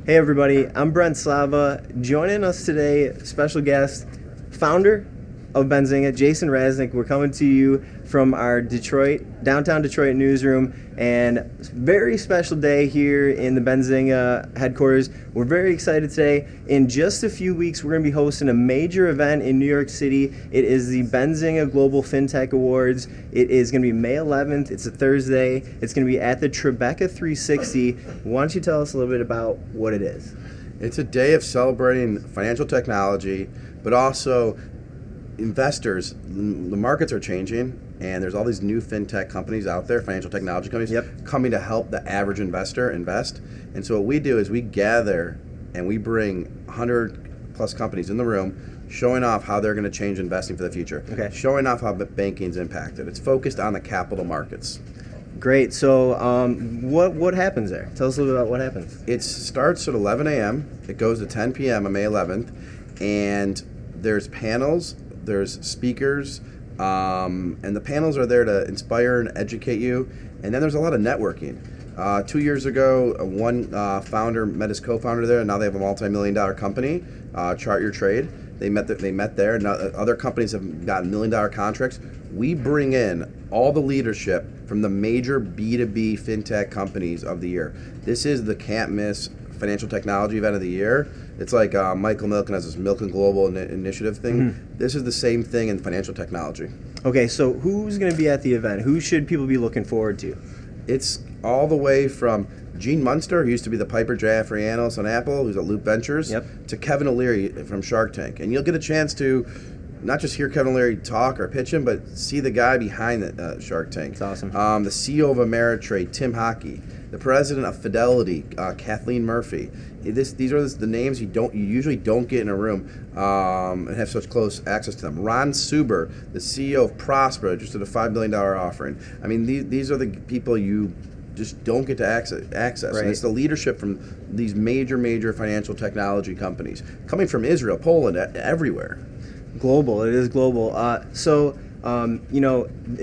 Hey everybody, I'm Brent Slava. Joining us today, special guest, founder of Benzinga, Jason Raznick. We're coming to you from our downtown Detroit newsroom, and very special day here in the Benzinga headquarters. We're very excited today. In just a few weeks, we're going to be hosting a major event in New York City. It is the Benzinga Global Fintech Awards. It is going to be May 11th. It's a Thursday. It's going to be at the Tribeca 360. Why don't you tell us a little bit about what it is? It's a day of celebrating financial technology, but also investors. The markets are changing, and there's all these new fintech companies out there, financial technology companies, coming to help the average investor invest. And so what we do is we gather and we bring 100 plus companies in the room, showing off how they're going to change investing for the future, showing off how banking's impacted. It's focused on the capital markets. Great. So what happens there? Tell us a little bit about what happens. It starts at 11 a.m. It goes to 10 p.m. on May 11th, and there's panels, there's speakers, and the panels are there to inspire and educate you. And then there's a lot of networking. 2 years ago, one founder met his co-founder there, and now they have a multi-million-dollar company, Chart Your Trade. They met there, and other companies have gotten million-dollar contracts. We bring in all the leadership from the major B2B fintech companies of the year. This is the can't miss financial technology event of the year. It's like Michael Milken has this Milken Global Initiative thing. Mm-hmm. This is the same thing in financial technology. Okay, so who's going to be at the event? Who should people be looking forward to? It's all the way from Gene Munster, who used to be the Piper Jaffray analyst on Apple, who's at Loop Ventures, to Kevin O'Leary from Shark Tank. And you'll get a chance to not just hear Kevin O'Leary talk or pitch him, but see the guy behind the Shark Tank. That's awesome. The CEO of Ameritrade, Tim Hockey. The president of Fidelity, Kathleen Murphy. These are the names you usually don't get in a room and have such close access to them. Ron Suber, the CEO of Prospera, just did a $5 million offering. I mean, these are the people you just don't get to access. Right. And it's the leadership from these major financial technology companies coming from Israel, Poland, everywhere. Global. It is global. It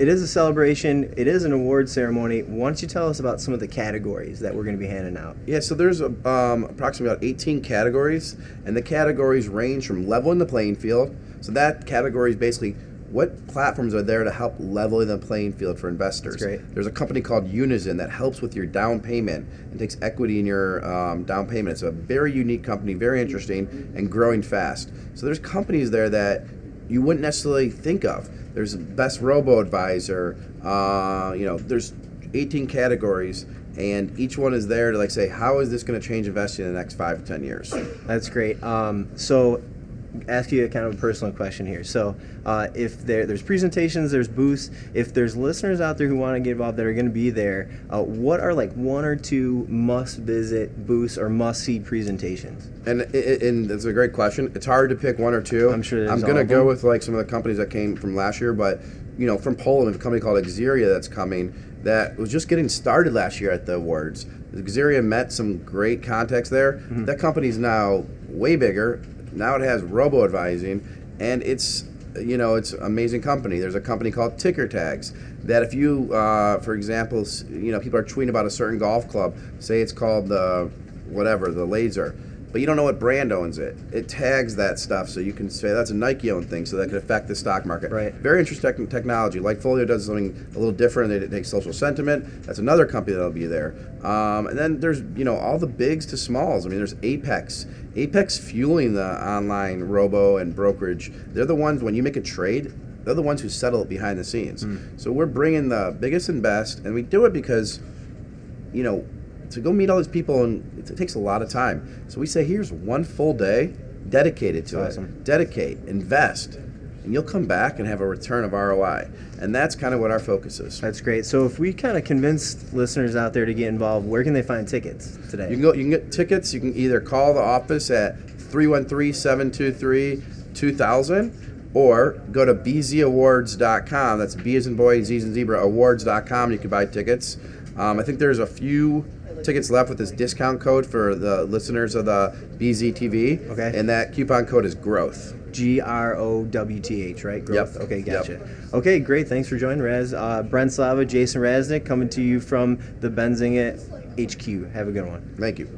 is a celebration. It is an award ceremony. Why don't you tell us about some of the categories that we're going to be handing out? Yeah, so there's approximately about 18 categories, and the categories range from leveling the playing field. So that category is basically what platforms are there to help level the playing field for investors. That's great. There's a company called Unison that helps with your down payment and takes equity in your down payment. It's a very unique company, very interesting, and growing fast. So there's companies there that you wouldn't necessarily think of. There's Best Robo-Advisor, there's 18 categories, and each one is there to say, how is this going to change investing in the next 5 to 10 years? That's great. So ask you a kind of a personal question here. So if there's presentations, there's booths, if there's listeners out there who want to get involved that are going to be there, what are one or two must-visit booths or must-see presentations? And that's a great question. It's hard to pick one or two. I'm sure I'm going to go with some of the companies that came from last year, but from Poland, a company called Xeria that's coming that was just getting started last year at the awards. Xeria met some great contacts there. Mm-hmm. That company's now way bigger. Now it has robo-advising, and it's an amazing company. There's a company called Ticker Tags that if you, for example, people are tweeting about a certain golf club, say it's called the Laser, but you don't know what brand owns it. It tags that stuff so you can say that's a Nike-owned thing, so that could affect the stock market. Right. Very interesting technology. Lightfolio does something a little different. They take social sentiment. That's another company that'll be there. And then there's all the bigs to smalls. I mean, there's Apex. Apex fueling the online robo and brokerage. They're the ones, when you make a trade, they're the ones who settle it behind the scenes. So we're bringing the biggest and best, and we do it because, to go meet all these people, and it takes a lot of time. So we say, here's one full day dedicated to it. Dedicate, invest, and you'll come back and have a return of ROI. And that's kind of what our focus is. That's great. So if we kind of convince listeners out there to get involved, where can they find tickets today? You can get tickets. You can either call the office at 313-723-2000 or go to bzawards.com. That's B as in boy, Z as in zebra, awards.com. You can buy tickets. I think there's a few tickets left with this discount code for the listeners of the BZTV. Okay. And that coupon code is GROWTH. GROWTH, right? Growth. Yep. Okay, gotcha. Yep. Okay, great. Thanks for joining, Raz. Brent Slava, Jason Raznick, coming to you from the Benzinga HQ. Have a good one. Thank you.